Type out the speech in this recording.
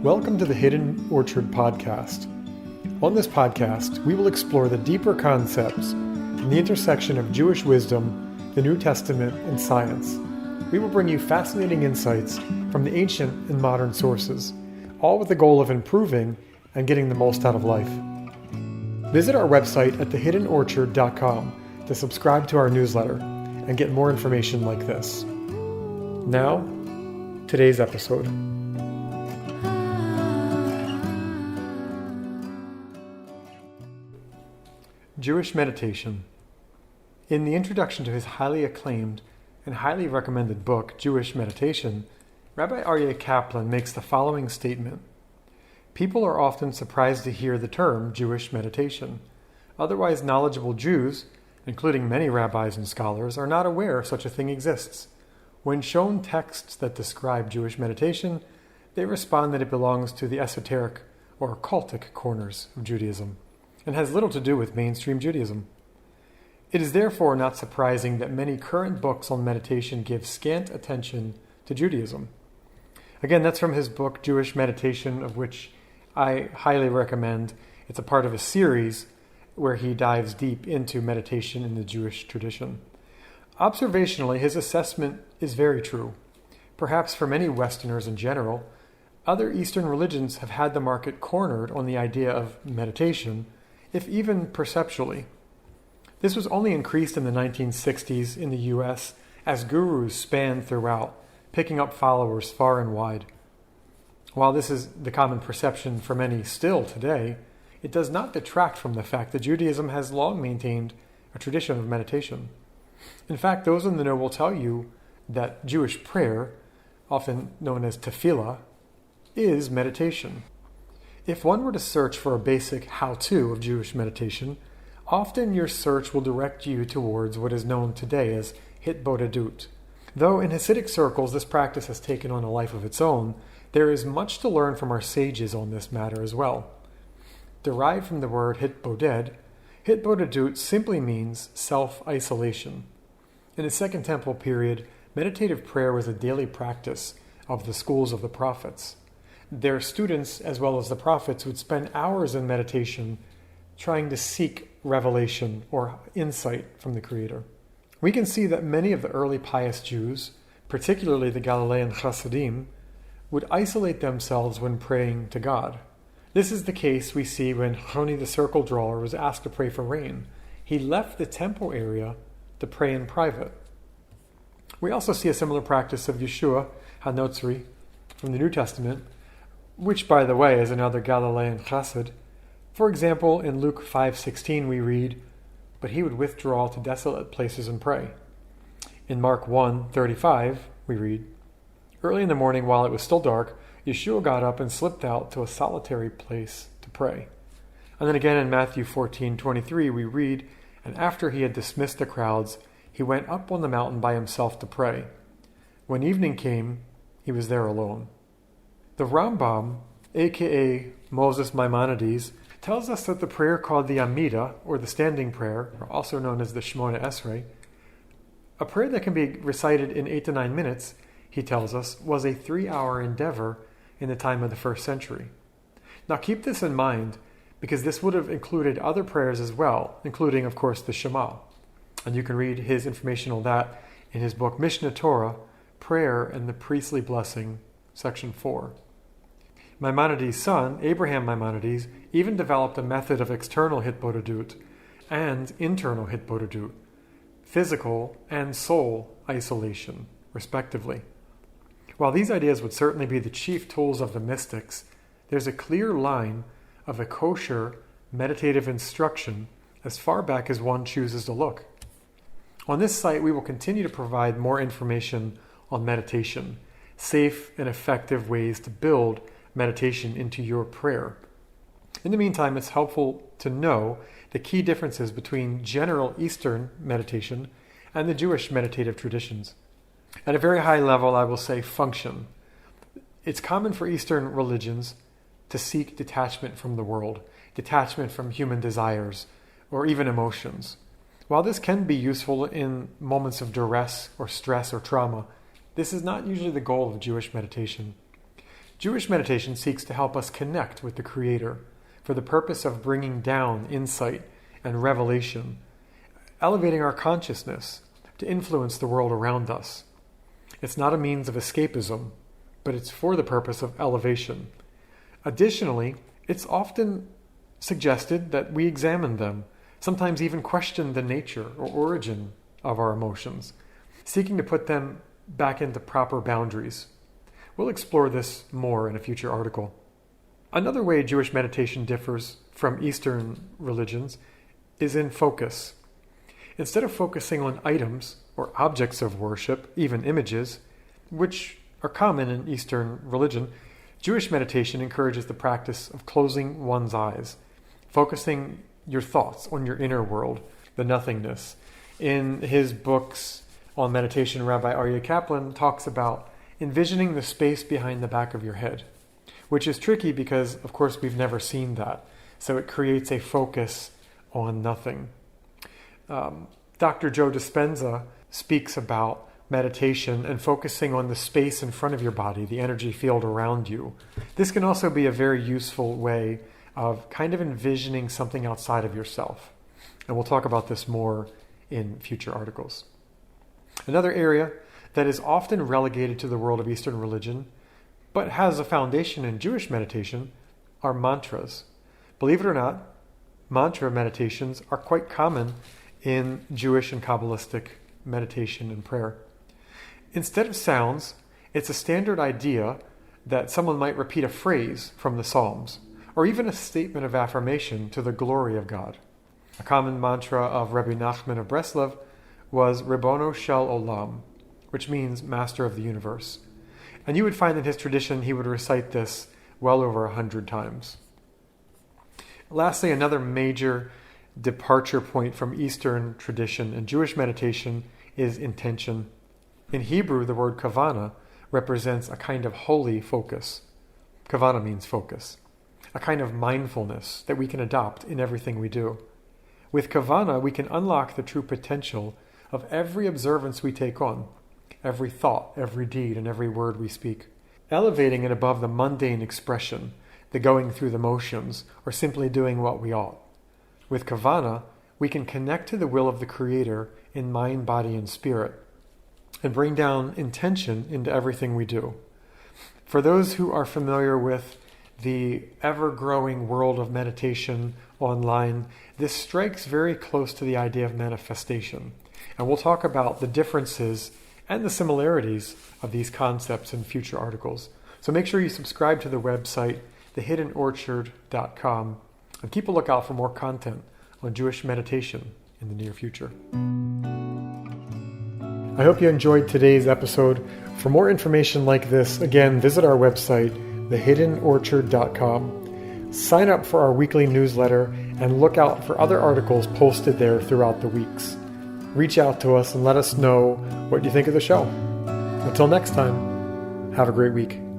Welcome to the Hidden Orchard podcast. On this podcast, we will explore the deeper concepts from the intersection of Jewish wisdom, the New Testament, and science. We will bring you fascinating insights from the ancient and modern sources, all with the goal of improving and getting the most out of life. Visit our website at thehiddenorchard.com to subscribe to our newsletter and get more information like this. Now, today's episode. Jewish meditation. In the introduction to his highly acclaimed and highly recommended book, Jewish Meditation, Rabbi Aryeh Kaplan makes the following statement. People are often surprised to hear the term Jewish meditation. Otherwise knowledgeable Jews, including many rabbis and scholars, are not aware such a thing exists. When shown texts that describe Jewish meditation, they respond that it belongs to the esoteric or occultic corners of Judaism, and has little to do with mainstream Judaism. It is therefore not surprising that many current books on meditation give scant attention to Judaism. Again, that's from his book, Jewish Meditation, of which I highly recommend. It's a part of a series where he dives deep into meditation in the Jewish tradition. Observationally, his assessment is very true. Perhaps for many Westerners in general, other Eastern religions have had the market cornered on the idea of meditation, if even perceptually. This was only increased in the 1960s in the US as gurus spanned throughout, picking up followers far and wide. While this is the common perception for many still today, it does not detract from the fact that Judaism has long maintained a tradition of meditation. In fact, those in the know will tell you that Jewish prayer, often known as tefillah, is meditation. If one were to search for a basic how-to of Jewish meditation, often your search will direct you towards what is known today as hitbodedut. Though in Hasidic circles this practice has taken on a life of its own, there is much to learn from our sages on this matter as well. Derived from the word hitboded, hitbodedut simply means self-isolation. In the Second Temple period, meditative prayer was a daily practice of the schools of the prophets. Their students, as well as the prophets, would spend hours in meditation trying to seek revelation or insight from the Creator. We can see that many of the early pious Jews, particularly the Galilean Hasidim, would isolate themselves when praying to God. This is the case we see when Honi the circle drawer was asked to pray for rain. He left the temple area to pray in private. We also see a similar practice of Yeshua HaNotzri from the New Testament, which, by the way, is another Galilean chassid. For example, in Luke 5:16 we read, "But he would withdraw to desolate places and pray." In Mark 1:35 we read, "Early in the morning, while it was still dark, Yeshua got up and slipped out to a solitary place to pray." And then again in Matthew 14:23 we read, "And after he had dismissed the crowds, he went up on the mountain by himself to pray. When evening came, he was there alone." The Rambam, aka Moses Maimonides, tells us that the prayer called the Amida, or the standing prayer, also known as the Shemona Esrei, a prayer that can be recited in 8 to 9 minutes, he tells us, was a 3-hour endeavor in the time of the first century. Now keep this in mind, because this would have included other prayers as well, including, of course, the Shema. And you can read his information on that in his book Mishnah Torah, Prayer and the Priestly Blessing, section 4. Maimonides' son, Abraham Maimonides, even developed a method of external hitbodedut and internal hitbodedut, physical and soul isolation, respectively. While these ideas would certainly be the chief tools of the mystics, there's a clear line of a kosher meditative instruction as far back as one chooses to look. On this site, we will continue to provide more information on meditation, safe and effective ways to build meditation into your prayer. In the meantime, it's helpful to know the key differences between general Eastern meditation and the Jewish meditative traditions. At a very high level, I will say function. It's common for Eastern religions to seek detachment from the world, detachment from human desires, or even emotions. While this can be useful in moments of duress or stress or trauma, this is not usually the goal of Jewish meditation. Jewish meditation seeks to help us connect with the Creator for the purpose of bringing down insight and revelation, elevating our consciousness to influence the world around us. It's not a means of escapism, but it's for the purpose of elevation. Additionally, it's often suggested that we examine them, sometimes even question the nature or origin of our emotions, seeking to put them back into proper boundaries. We'll explore this more in a future article. Another way Jewish meditation differs from Eastern religions is in focus. Instead of focusing on items or objects of worship, even images, which are common in Eastern religion, Jewish meditation encourages the practice of closing one's eyes, focusing your thoughts on your inner world, the nothingness. In his books on meditation, Rabbi Aryeh Kaplan talks about envisioning the space behind the back of your head, which is tricky because, of course, we've never seen that. So it creates a focus on nothing. Dr. Joe Dispenza speaks about meditation and focusing on the space in front of your body, the energy field around you. This can also be a very useful way of kind of envisioning something outside of yourself. And we'll talk about this more in future articles. Another area that is often relegated to the world of Eastern religion, but has a foundation in Jewish meditation, are mantras. Believe it or not, mantra meditations are quite common in Jewish and Kabbalistic meditation and prayer. Instead of sounds, it's a standard idea that someone might repeat a phrase from the Psalms, or even a statement of affirmation to the glory of God. A common mantra of Rabbi Nachman of Breslov was Ribono Shel Olam, which means Master of the Universe. And you would find in his tradition he would recite this well over 100 times. Lastly, another major departure point from Eastern tradition and Jewish meditation is intention. In Hebrew, the word kavana represents a kind of holy focus. Kavana means focus. A kind of mindfulness that we can adopt in everything we do. With kavana, we can unlock the true potential of every observance we take on, every thought, every deed, and every word we speak, elevating it above the mundane expression, the going through the motions, or simply doing what we ought. With kavana, we can connect to the will of the Creator in mind, body, and spirit, and bring down intention into everything we do. For those who are familiar with the ever-growing world of meditation online, this strikes very close to the idea of manifestation. And we'll talk about the differences and the similarities of these concepts in future articles. So make sure you subscribe to the website, thehiddenorchard.com, and keep a lookout for more content on Jewish meditation in the near future. I hope you enjoyed today's episode. For more information like this, again, visit our website, thehiddenorchard.com. Sign up for our weekly newsletter and look out for other articles posted there throughout the weeks. Reach out to us and let us know what you think of the show. Until next time, have a great week.